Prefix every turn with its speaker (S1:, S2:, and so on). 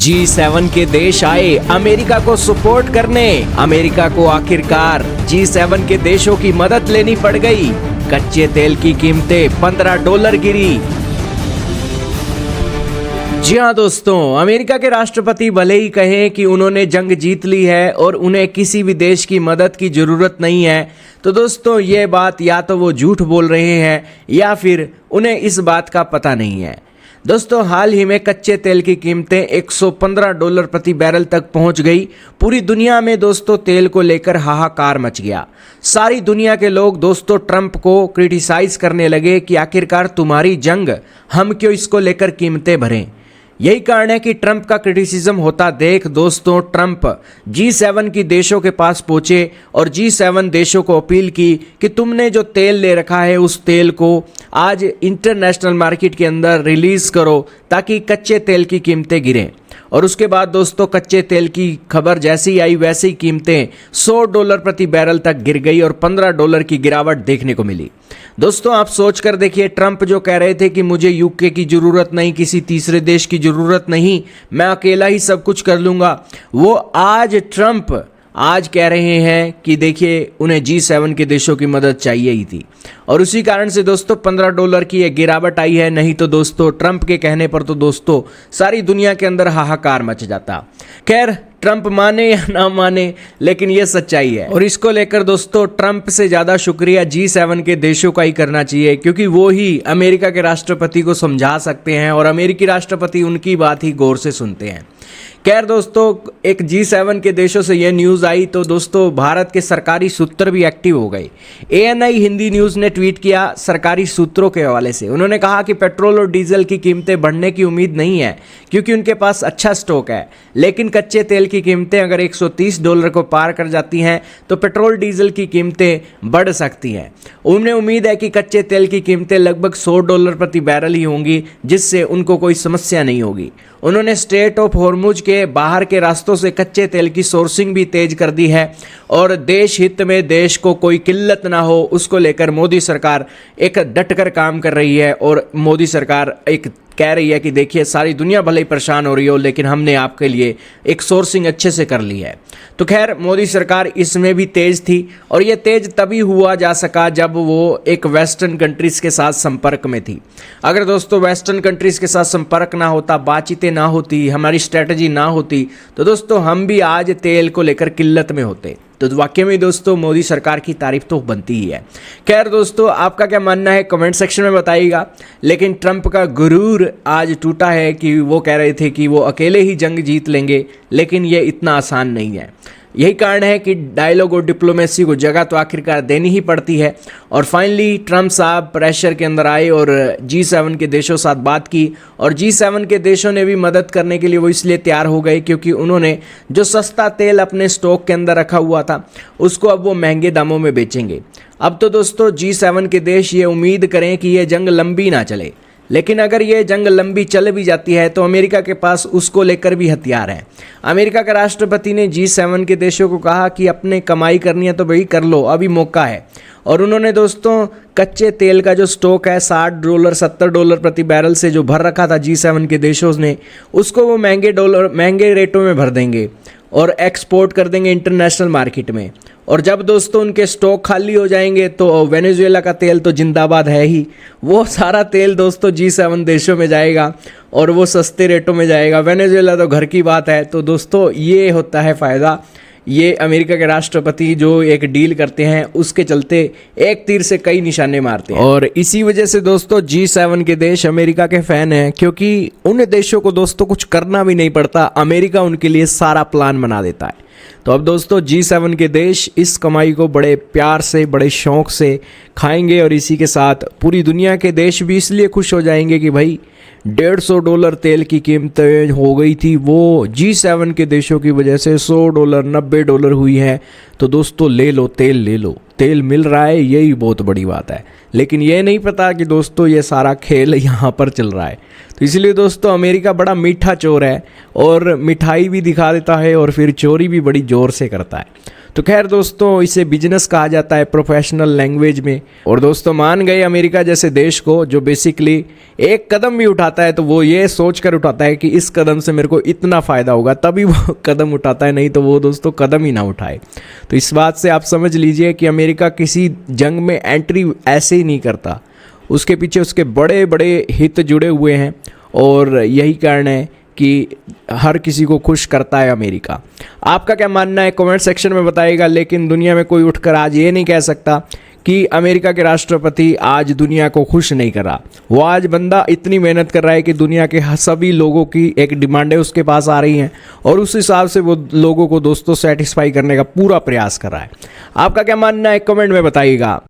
S1: G7 के देश आए अमेरिका को सपोर्ट करने। अमेरिका को आखिरकार G7 के देशों की मदद लेनी पड़ गई। कच्चे तेल की कीमतें $15 गिरी। जी हाँ दोस्तों, अमेरिका के राष्ट्रपति भले ही कहें कि उन्होंने जंग जीत ली है और उन्हें किसी भी देश की मदद की जरूरत नहीं है, तो दोस्तों ये बात या तो वो झूठ बोल रहे हैं या फिर उन्हें इस बात का पता नहीं है। दोस्तों हाल ही में कच्चे तेल की कीमतें $115 प्रति बैरल तक पहुंच गई। पूरी दुनिया में दोस्तों तेल को लेकर हाहाकार मच गया। सारी दुनिया के लोग दोस्तों ट्रंप को क्रिटिसाइज करने लगे कि आखिरकार तुम्हारी जंग, हम क्यों इसको लेकर कीमतें भरें। यही कारण है कि ट्रंप का क्रिटिसिज्म होता देख दोस्तों ट्रंप G7 की देशों के पास पहुंचे और G7 देशों को अपील की कि तुमने जो तेल ले रखा है उस तेल को आज इंटरनेशनल मार्केट के अंदर रिलीज करो ताकि कच्चे तेल की कीमतें गिरें। और उसके बाद दोस्तों कच्चे तेल की खबर जैसी ही आई वैसे ही कीमतें $100 प्रति बैरल तक गिर गई और $15 की गिरावट देखने को मिली। दोस्तों आप सोच कर देखिए, ट्रंप जो कह रहे थे कि मुझे यूके की ज़रूरत नहीं, किसी तीसरे देश की ज़रूरत नहीं, मैं अकेला ही सब कुछ कर लूँगा, वो ट्रंप आज कह रहे हैं कि देखिए उन्हें G7 के देशों की मदद चाहिए ही थी। और उसी कारण से दोस्तों $15 की ये गिरावट आई है। नहीं तो दोस्तों ट्रंप के कहने पर तो दोस्तों सारी दुनिया के अंदर हाहाकार मच जाता। खैर ट्रंप माने या ना माने, लेकिन ये सच्चाई है और इसको लेकर दोस्तों ट्रंप से ज़्यादा शुक्रिया G7 के देशों का ही करना चाहिए, क्योंकि वो ही अमेरिका के राष्ट्रपति को समझा सकते हैं और अमेरिकी राष्ट्रपति उनकी बात ही गौर से सुनते हैं। खैर दोस्तों एक G7 के देशों से यह न्यूज़ आई तो दोस्तों भारत के सरकारी सूत्र भी एक्टिव हो गए। ANI हिंदी न्यूज़ ने ट्वीट किया सरकारी सूत्रों के हवाले से। उन्होंने कहा कि पेट्रोल और डीजल की कीमतें बढ़ने की उम्मीद नहीं है क्योंकि उनके पास अच्छा स्टॉक है, लेकिन कच्चे तेल की कीमतें अगर $130 को पार कर जाती हैं तो पेट्रोल डीजल की कीमतें बढ़ सकती हैं। उन्हें उम्मीद है कि कच्चे तेल की कीमतें लगभग $100 प्रति बैरल ही होंगी, जिससे उनको कोई समस्या नहीं होगी। उन्होंने स्ट्रेट ऑफ हॉर्मुज के बाहर के रास्तों से कच्चे तेल की सोर्सिंग भी तेज कर दी है और देश हित में देश को कोई किल्लत ना हो उसको लेकर मोदी सरकार एक डटकर काम कर रही है। और मोदी सरकार एक कह रही है कि देखिए सारी दुनिया भले ही परेशान हो रही हो, लेकिन हमने आपके लिए एक सोर्सिंग अच्छे से कर ली है। तो खैर मोदी सरकार इसमें भी तेज थी और ये तेज तभी हुआ जा सका जब वो एक वेस्टर्न कंट्रीज़ के साथ संपर्क में थी। अगर दोस्तों वेस्टर्न कंट्रीज़ के साथ संपर्क ना होता, बातचीतें ना होती, हमारी स्ट्रेटजी ना होती, तो दोस्तों हम भी आज तेल को लेकर किल्लत में होते। तो वाकई में दोस्तों मोदी सरकार की तारीफ तो बनती ही है। खैर दोस्तों आपका क्या मानना है कमेंट सेक्शन में बताइएगा। लेकिन ट्रंप का गुरूर आज टूटा है कि वो कह रहे थे कि वो अकेले ही जंग जीत लेंगे, लेकिन ये इतना आसान नहीं है। यही कारण है कि डायलॉग और डिप्लोमेसी को जगह तो आखिरकार देनी ही पड़ती है। और फाइनली ट्रंप साहब प्रेशर के अंदर आए और G7 के देशों साथ बात की और G7 के देशों ने भी मदद करने के लिए वो इसलिए तैयार हो गए क्योंकि उन्होंने जो सस्ता तेल अपने स्टॉक के अंदर रखा हुआ था उसको अब वो महंगे दामों में बेचेंगे। अब तो दोस्तों G7 के देश ये उम्मीद करें कि ये जंग लंबी ना चले, लेकिन अगर ये जंग लंबी चल भी जाती है तो अमेरिका के पास उसको लेकर भी हथियार हैं। अमेरिका के राष्ट्रपति ने G7 के देशों को कहा कि अपने कमाई करनी है तो भाई कर लो, अभी मौका है। और उन्होंने दोस्तों कच्चे तेल का जो स्टॉक है $60 $70 प्रति बैरल से जो भर रखा था G7 के देशों ने, उसको वो महंगे रेटों में भर देंगे और एक्सपोर्ट कर देंगे इंटरनेशनल मार्केट में। और जब दोस्तों उनके स्टॉक खाली हो जाएंगे तो वेनेजुएला का तेल तो जिंदाबाद है ही, वो सारा तेल दोस्तों G7 देशों में जाएगा और वो सस्ते रेटों में जाएगा। वेनेजुएला तो घर की बात है। तो दोस्तों ये होता है फ़ायदा। ये अमेरिका के राष्ट्रपति जो एक डील करते हैं उसके चलते एक तीर से कई निशाने मारते हैं। और इसी वजह से दोस्तों G7 के देश अमेरिका के फ़ैन हैं, क्योंकि उन देशों को दोस्तों कुछ करना भी नहीं पड़ता, अमेरिका उनके लिए सारा प्लान बना देता है। तो अब दोस्तों G7 के देश इस कमाई को बड़े प्यार से बड़े शौक़ से खाएंगे और इसी के साथ पूरी दुनिया के देश भी इसलिए खुश हो जाएंगे कि भाई $150 तेल की कीमतें हो गई थी, वो G7 के देशों की वजह से $100 $90 हुई है। तो दोस्तों ले लो, तेल मिल रहा है, यही बहुत बड़ी बात है। लेकिन ये नहीं पता कि दोस्तों ये सारा खेल यहाँ पर चल रहा है। तो इसलिए दोस्तों अमेरिका बड़ा मीठा चोर है और मिठाई भी दिखा देता है और फिर चोरी भी बड़ी ज़ोर से करता है। तो खैर दोस्तों, इसे बिजनेस कहा जाता है प्रोफेशनल लैंग्वेज में। और दोस्तों, मान गए अमेरिका जैसे देश को, जो बेसिकली एक कदम भी उठाता है तो वो ये सोच कर उठाता है कि इस कदम से मेरे को इतना फ़ायदा होगा, तभी वो कदम उठाता है, नहीं तो वो दोस्तों कदम ही ना उठाए। तो इस बात से आप समझ लीजिए कि अमेरिका किसी जंग में एंट्री ऐसे ही नहीं करता, उसके पीछे उसके बड़े बड़े हित जुड़े हुए हैं और यही कारण है कि हर किसी को खुश करता है अमेरिका। आपका क्या मानना है कमेंट सेक्शन में बताइएगा। लेकिन दुनिया में कोई उठकर आज ये नहीं कह सकता कि अमेरिका के राष्ट्रपति आज दुनिया को खुश नहीं कर रहा। वो आज बंदा इतनी मेहनत कर रहा है कि दुनिया के सभी लोगों की एक डिमांडें उसके पास आ रही हैं और उस हिसाब से वो लोगों को दोस्तों सेटिस्फाई करने का पूरा प्रयास कर रहा है। आपका क्या मानना है कमेंट में बताइएगा।